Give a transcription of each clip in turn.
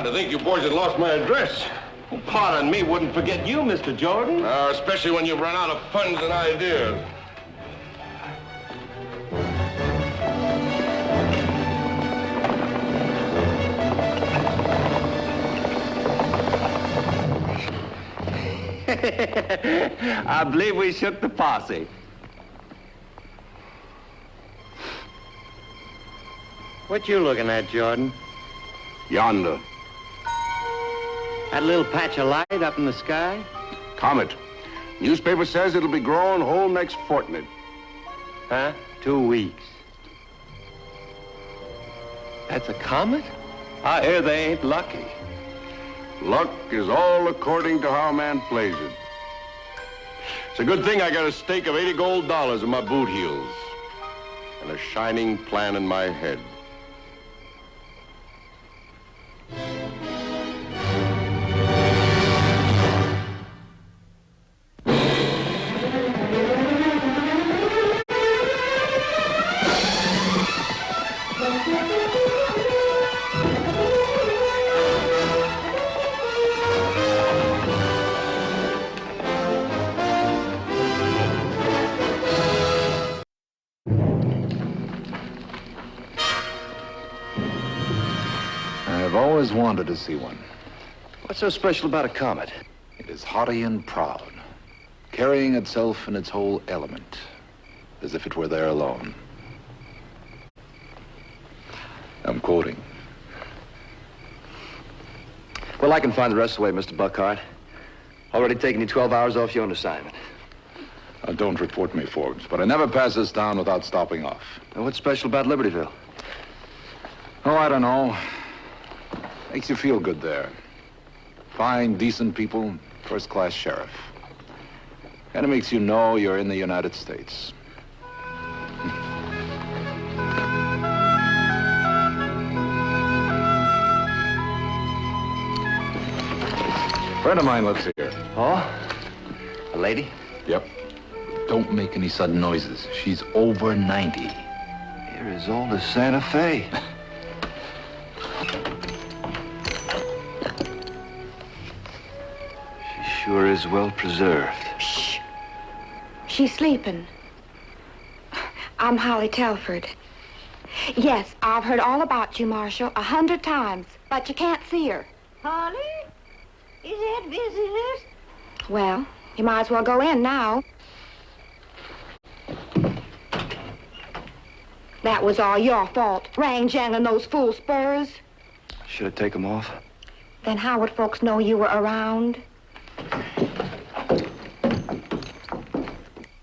to think you boys had lost my address. Well, pardon me, wouldn't forget you, Mr. Jordan. Especially when you've run out of funds and ideas. I believe we shook the posse. What you looking at, Jordan? Yonder. That little patch of light up in the sky? Comet. Newspaper says it'll be growing whole next fortnight. Huh? 2 weeks. That's a comet? I hear they ain't lucky. Luck is all according to how a man plays it. It's a good thing I got a stake of $80 gold in my boot heels and a shining plan in my head. I've always wanted to see one. What's so special about a comet? It is haughty and proud, carrying itself in its whole element, as if it were there alone. I'm quoting. Well, I can find the rest of the way, Mr. Buckhart. Already taken you 12 hours off your own assignment. Don't report me, Forbes, but I never pass this town without stopping off. Now, what's special about Libertyville? Oh, I don't know. Makes you feel good there. Fine, decent people, first-class sheriff. And it makes you know you're in the United States. A friend of mine lives here. Oh? A lady? Yep. Don't make any sudden noises. She's over 90. You're as old as Santa Fe. She sure is well preserved. Shh. She's sleeping. I'm Holly Telford. Yes, I've heard all about you, Marshal, 100 times, but you can't see her. Holly? Is that visitors? Well, you might as well go in now. That was all your fault, jangling those fool spurs. Should have taken them off. Then how would folks know you were around?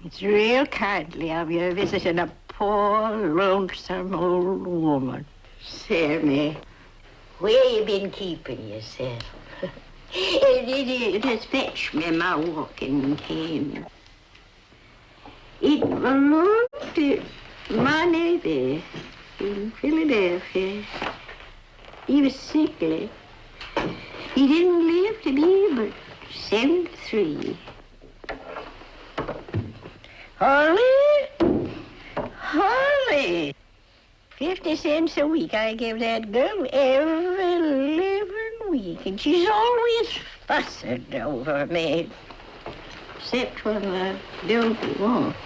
It's real kindly of you visiting a poor, lonesome old woman. Sammy, where you been keeping yourself? It has fetched me my walking cane. It belonged to my neighbor in Philadelphia. He was sickly. He didn't live to be but 73. Holly? Holly! 50 cents a week I give that girl every living week, and she's always fussing over me. Except when I don't want.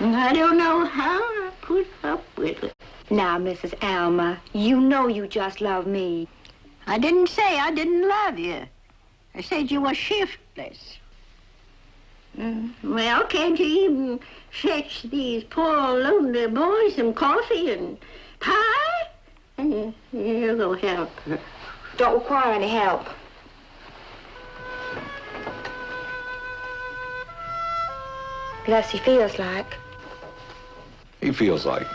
I don't know how I put up with it. Now, Mrs. Alma, you know you just love me. I didn't say I didn't love you. I said you were shiftless. Well, can't you even fetch these poor lonely boys some coffee and pie? And you'll go help her. Don't require any help. Plus, he feels like. He feels like.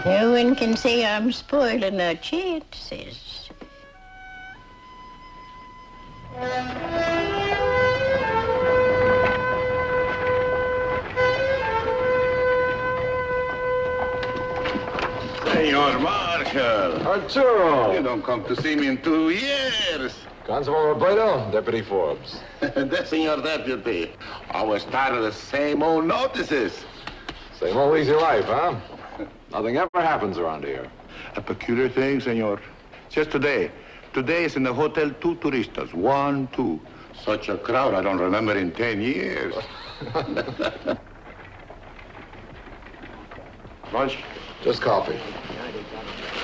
No one can say I'm spoiling our chances. Senor Marshal. Arturo! You don't come to see me in 2 years. Constable Roberto, Deputy Forbes. The Senor Deputy. I was tired of the same old notices. Same old easy life, huh? Nothing ever happens around here. A peculiar thing, senor. Just today. Today is in the Hotel Two Turistas. 1, 2. Such a crowd I don't remember in 10 years. Lunch? Just coffee.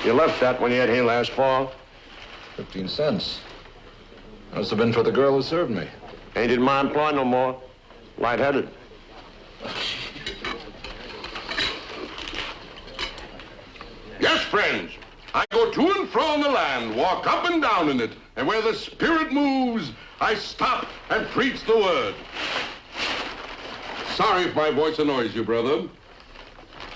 You left that when you had here last fall? 15 cents. Must have been for the girl who served me. Ain't in my employ no more. Light-headed. Yes, friends. I go to and fro in the land, walk up and down in it, and where the spirit moves, I stop and preach the word. Sorry if my voice annoys you, brother.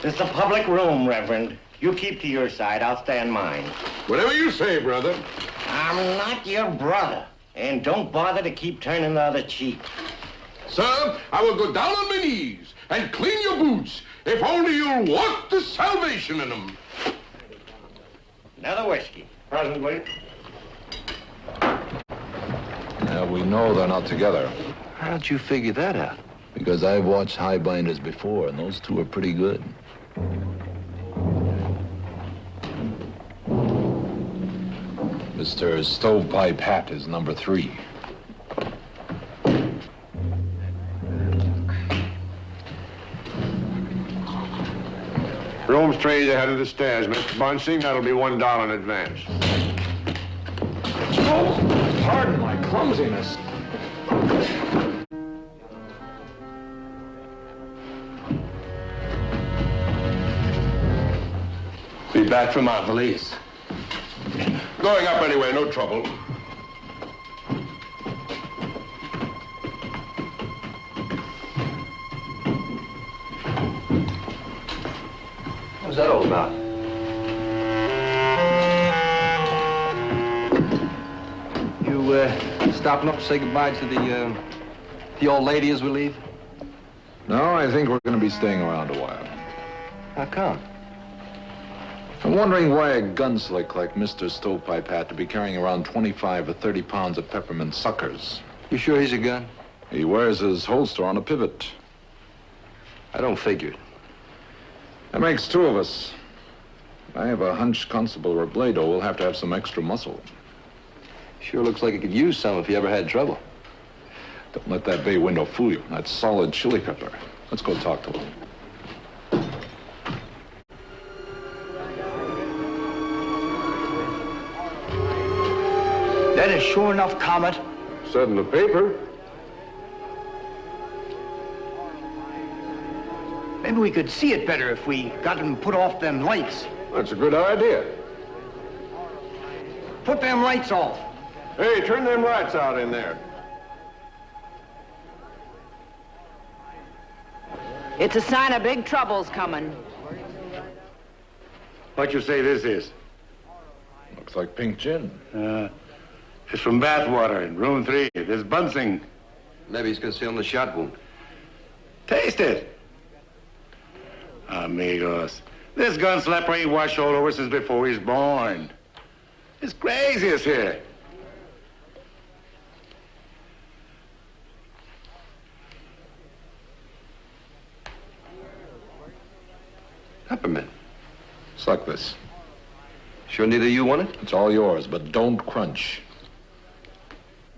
This is a public room, Reverend. You keep to your side, I'll stay on mine. Whatever you say, brother. I'm not your brother, and don't bother to keep turning the other cheek. Sir, I will go down on my knees and clean your boots if only you'll walk the salvation in them. Another whiskey. Presently. Now, we know they're not together. How'd you figure that out? Because I've watched highbinders before, and those two are pretty good. Mr. Stovepipe Hat is number 3. Room's trays ahead of the stairs, Mr. Bunsing. That'll be $1 in advance. Oh, pardon my clumsiness. Be back from our police. Going up anyway, no trouble. What's that all about? You, stopping up to say goodbye to the old lady as we leave? No, I think we're going to be staying around a while. How come? I'm wondering why a gunslick like Mr. Stovepipe had to be carrying around 25 or 30 pounds of peppermint suckers. You sure he's a gun? He wears his holster on a pivot. I don't figure it. That makes 2 of us. I have a hunch Constable Robledo will have to have some extra muscle. Sure looks like he could use some if he ever had trouble. Don't let that bay window fool you. That's solid chili pepper. Let's go talk to him. That is sure enough, Comet. Said in the paper. Maybe we could see it better if we got them put off them lights. That's a good idea. Put them lights off. Hey, turn them lights out in there. It's a sign of big trouble's coming. What you say this is? Looks like pink gin. It's from Bathwater in room 3. This Bunsing. Maybe he's concealing the shot wound. Taste it. Amigos, this gunslapper ain't washed all over since before he's born. It's crazy as here. Peppermint. Suck this. Sure neither you want it? It's all yours, but don't crunch.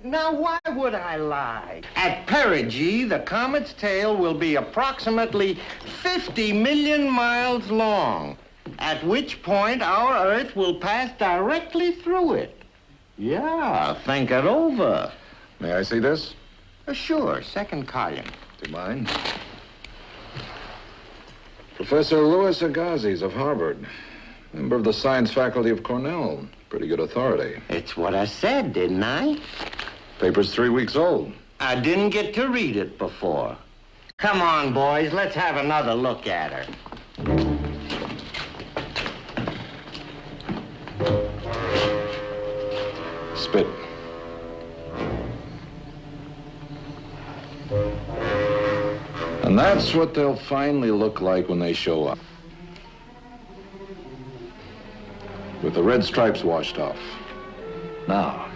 Now, why would I lie? At perigee, the Comet's tail will be approximately 50 million miles long, at which point our Earth will pass directly through it. Yeah, think it over. May I see this? Sure, second column. Do you mind? Professor Louis Agassiz of Harvard. Member of the science faculty of Cornell. Pretty good authority. It's what I said, didn't I? Paper's 3 weeks old. I didn't get to read it before. Come on, boys, let's have another look at her. Spit. And that's what they'll finally look like when they show up. With the red stripes washed off. Now,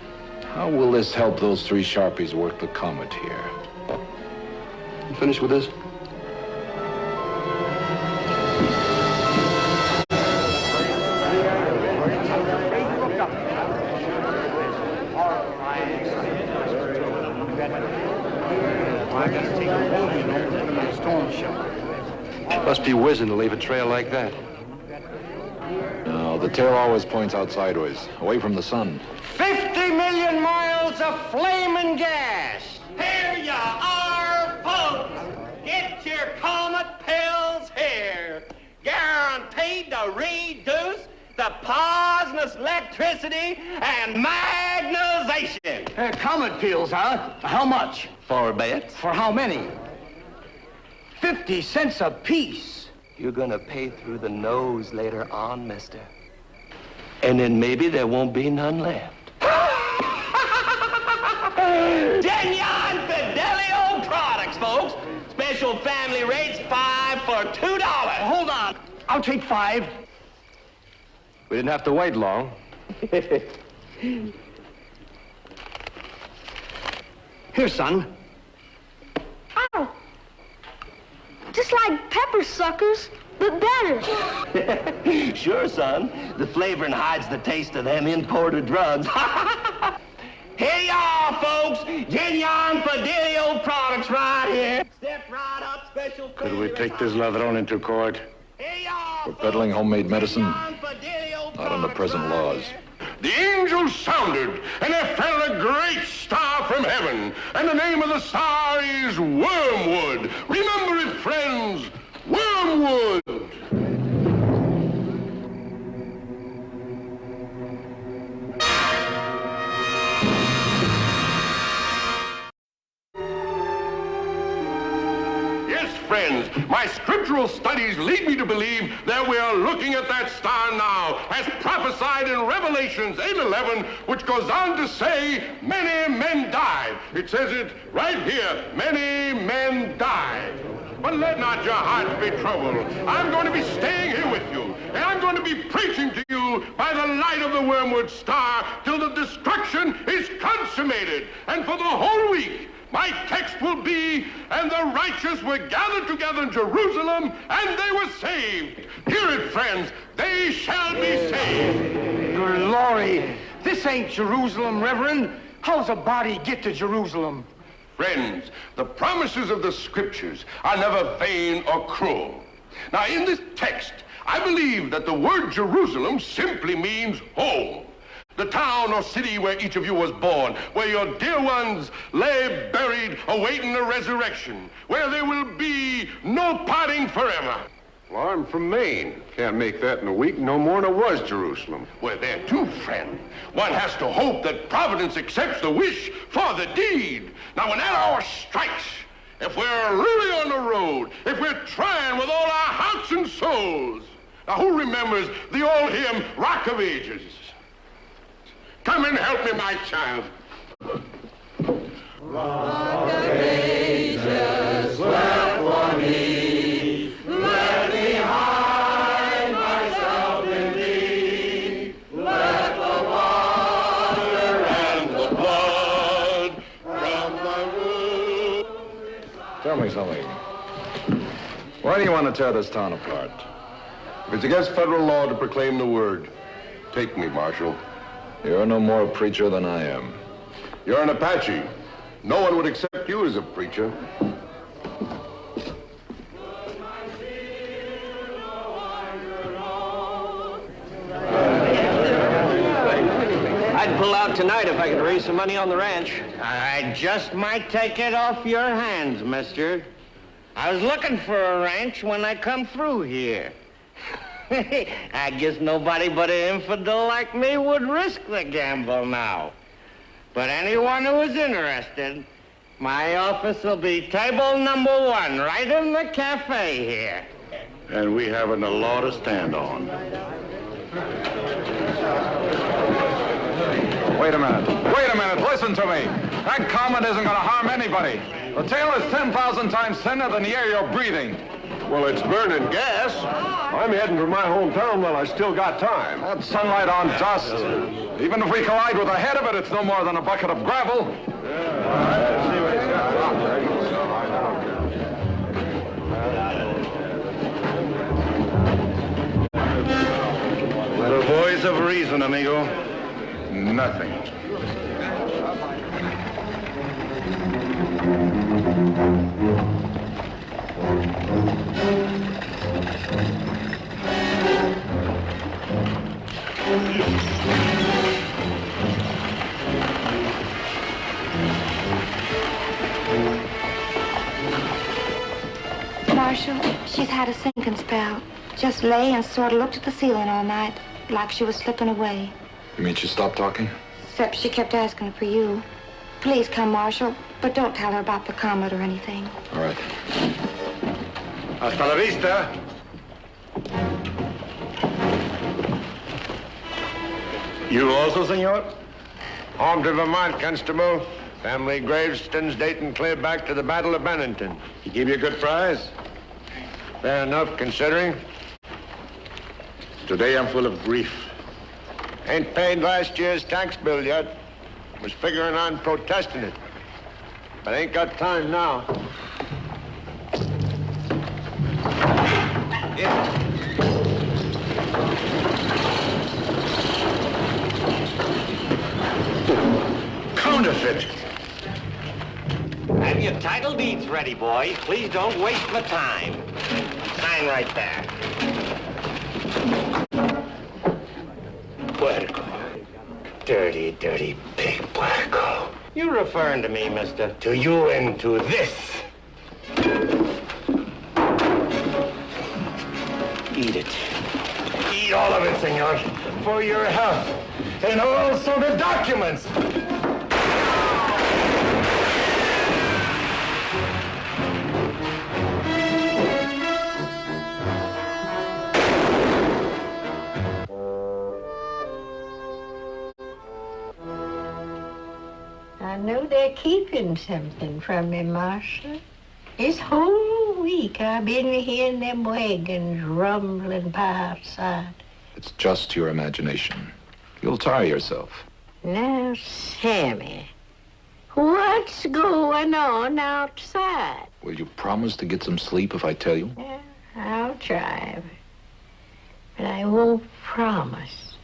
how will this help those 3 Sharpies work the Comet here? You finished with this? I gotta take a boat, you know, put him in a storm shelter. Must be whizzing to leave a trail like that. No, the tail always points out sideways, away from the sun. 50 million miles of flaming gas! Here you are, folks! Get your Comet pills here! Guaranteed to reduce the poisonous electricity and magnetization. Comet pills, huh? How much? 4 bits. For how many? 50 cents a piece. You're gonna pay through the nose later on, mister. And then maybe there won't be none left. Genuine Fidelio products, folks. Special family rates, 5 for $2. Hold on. I'll take 5. We didn't have to wait long. Here, son. Oh. Just like pepper suckers, but better. Sure, son. The flavoring hides the taste of them imported drugs. Here you are, folks. Genuine Fidelio products right here. Step right up, special. Could we take this ladrón into court? Here you are, For peddling homemade medicine? Genuine Fidelio Not under products present right laws. here. The angel sounded, and there fell a great star from heaven. And the name of the star is Wormwood. Remember it, friends. Wormwood. Yes, friends, my scriptural studies lead me to believe that we are looking at that star now, as prophesied in Revelations 8:11, which goes on to say, many men died. It says it right here, many men died. But let not your hearts be troubled. I'm going to be staying here with you, and I'm going to be preaching to you by the light of the Wormwood star till the destruction is consummated. And for the whole week, my text will be, and the righteous were gathered together in Jerusalem, and they were saved. Hear it, friends. They shall be saved. Glory. This ain't Jerusalem, Reverend. How's a body get to Jerusalem? Friends, the promises of the scriptures are never vain or cruel. Now, in this text, I believe that the word Jerusalem simply means home. The town or city where each of you was born, where your dear ones lay buried, awaiting the resurrection, where there will be no parting forever. Well, I'm from Maine. Can't make that in a week no more than it was Jerusalem. We're there too, friend. One has to hope that Providence accepts the wish for the deed. Now, when that hour strikes, if we're really on the road, if we're trying with all our hearts and souls. Now, who remembers the old hymn, Rock of Ages? Come and help me, my child. Rock of Ages, wept for me, left behind myself in thee, let the water and the blood from the wound. Tell me something. Why do you want to tear this town apart? It's against federal law to proclaim the word. Take me, Marshal. You're no more a preacher than I am. You're an Apache. No one would accept you as a preacher. I'd pull out tonight if I could raise some money on the ranch. I just might take it off your hands, mister. I was looking for a ranch when I come through here. I guess nobody but an infidel like me would risk the gamble now. But anyone who is interested, my office will be table number 1, right in the cafe here. And we haven't a law to stand on. Wait a minute. Wait a minute. Listen to me. That comet isn't going to harm anybody. The tail is 10,000 times thinner than the air you're breathing. Well, it's burning gas. I'm heading for my hometown while I still got time. That sunlight on dust. Even if we collide with the head of it, it's no more than a bucket of gravel. The voice of reason, amigo. Nothing. Marshal, she's had a sinking spell. Just lay and sort of looked at the ceiling all night, like she was slipping away. You mean she stopped talking? Except she kept asking for you. Please come, Marshal, but don't tell her about the Comet or anything. All right. Hasta la vista. You also, senor? Home to Vermont, Constable. Family gravestones dating clear back to the Battle of Bennington. He give you a good prize? Fair enough, considering. Today I'm full of grief. Ain't paid last year's tax bill yet. Was figuring on protesting it. But ain't got time now. Counterfeit. Have your title deeds ready, boy. Please don't waste my time. Sign right there. Puerco. Dirty, dirty pig, Puerco. You referring to me, mister? To you and to this. Eat it. Eat all of it, senor. For your health. And also the documents. I know they're keeping something from me, Marshal. This whole week I've been hearing them wagons rumbling by outside. It's just your imagination. You'll tire yourself. Now, Sammy, what's going on outside? Will you promise to get some sleep if I tell you? Yeah, I'll try, but I won't promise.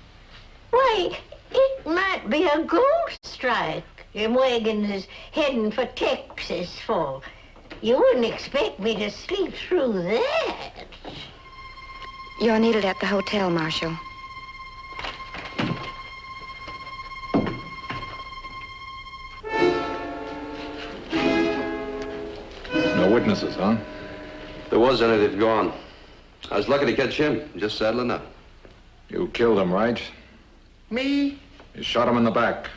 Why, it might be a ghost strike. Them wagons is heading for Texas for. You wouldn't expect me to sleep through that. You're needed at the hotel, Marshal. No witnesses, huh? If there was any, they've gone. I was lucky to catch him, just saddling up. You killed him, right? Me? You shot him in the back.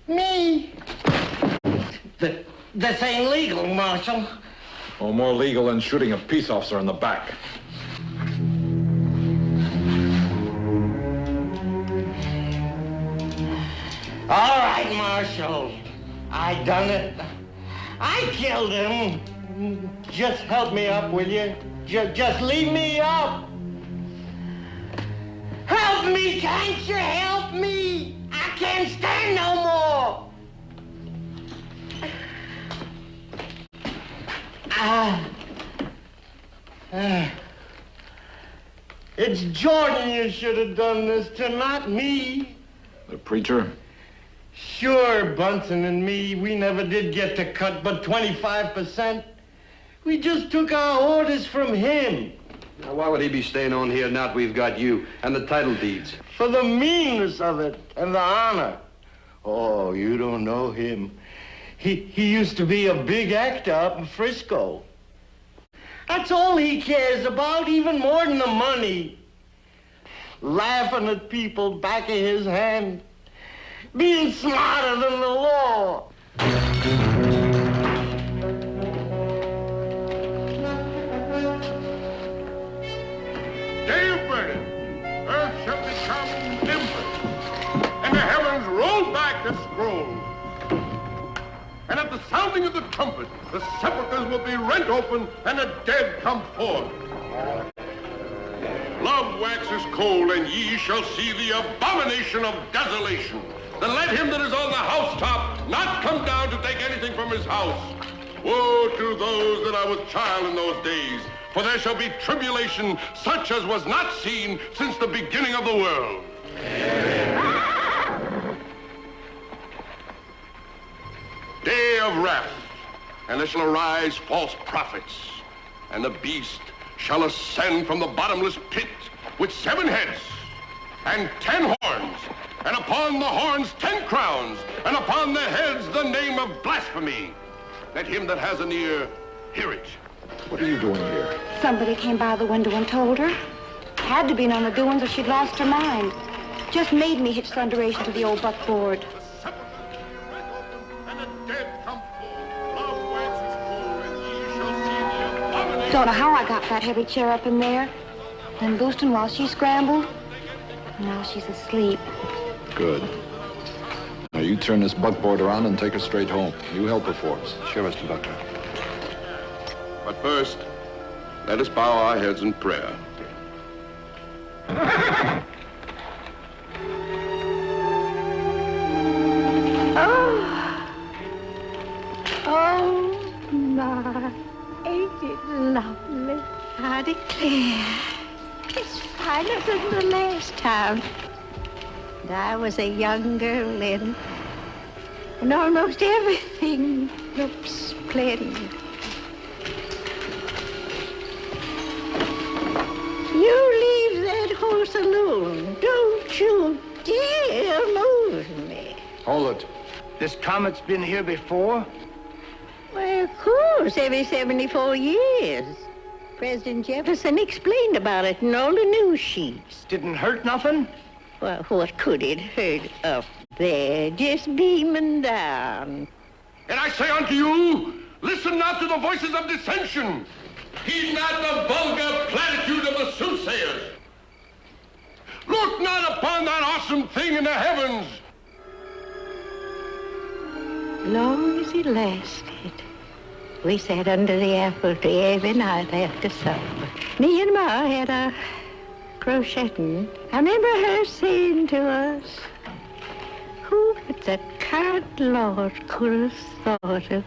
Me? This ain't legal, Marshal. Oh, more legal than shooting a peace officer in the back. All right, Marshal. I done it. I killed him. Just help me up, will you? Just leave me up. Help me, can't you help me? I can't stand no more. It's Jordan you should have done this to, not me. The preacher? Sure, Bunsen and me, we never did get to cut but 25%. We just took our orders from him. Now, why would he be staying on here now that we've got you and the title deeds? For the meanness of it and the honor. Oh, you don't know him. He used to be a big actor up in Frisco. That's all he cares about, even more than the money. Laughing at people back of his hand. Being smarter than the law. Day of burning, earth shall become embers, and the heavens roll back the scroll. And at the sounding of the trumpet, the sepulchres will be rent open, and the dead come forth. Love waxes cold, and ye shall see the abomination of desolation. Then let him that is on the housetop not come down to take anything from his house. Woe to those that are with child in those days, for there shall be tribulation such as was not seen since the beginning of the world. Day of wrath, and there shall arise false prophets, and the beast shall ascend from the bottomless pit with 7 heads and 10 horns, and upon the horns 10 crowns, and upon the heads the name of blasphemy. Let him that has an ear hear it. What are you doing here? Somebody came by the window and told her. Had to been on the doings or she'd lost her mind. Just made me hitch thunderation to the old buckboard. Don't know how I got that heavy chair up in there. Then boosting while she scrambled. Now she's asleep. Good. Now you turn this buckboard around and take her straight home. You help her for us. Sure, Mr. Buckner. But first, let us bow our heads in prayer. Oh, my, ain't it lovely? I declare, it's finer than the last time. And I was a young girl then, and almost everything looked splendid. You leave that horse alone. Don't you dare move me. Hold it. This Comet's been here before? Well, of course, every 74 years. President Jefferson explained about it in all the news sheets. Didn't hurt nothing? Well, what could it hurt up there, just beaming down? And I say unto you, listen not to the voices of dissension. Heed not the vulgar platitude of the soothsayers. Look not upon that awesome thing in the heavens. Long as it lasted, we sat under the apple tree every night after supper. Me and Ma had a crocheting. I remember her saying to us, who but the kind Lord could have thought of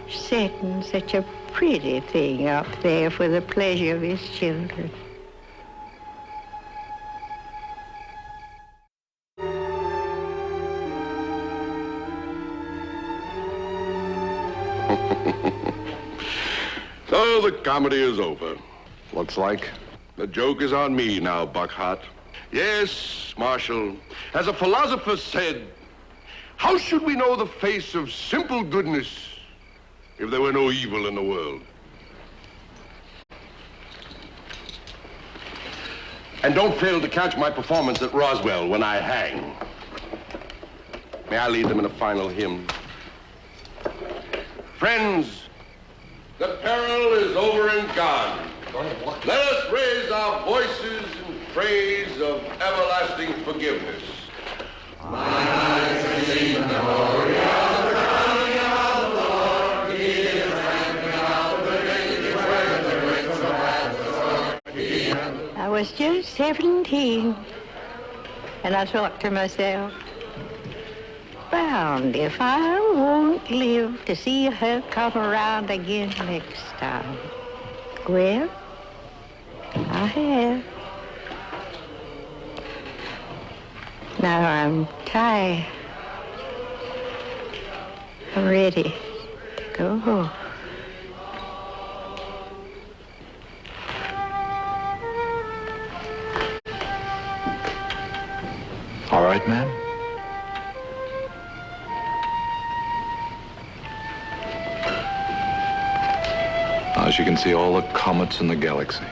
setting such a pretty thing up there for the pleasure of his children? So the comedy is over. Looks like. The joke is on me now, Buckhart. Yes, Marshal. As a philosopher said, how should we know the face of simple goodness if there were no evil in the world? And don't fail to catch my performance at Roswell when I hang. May I lead them in a final hymn? Friends, the peril is over and gone. Let us raise our voices in praise of everlasting forgiveness. Mine eyes have seen the glory of the coming of the Lord. He is ramping out the daily prayer, the great wrath. I was just 17, and I thought to myself, bound if I won't live to see her come around again next time. Well, I have. Now I'm tired. I'm ready to go home. All right, ma'am? Now she can see all the comets in the galaxy.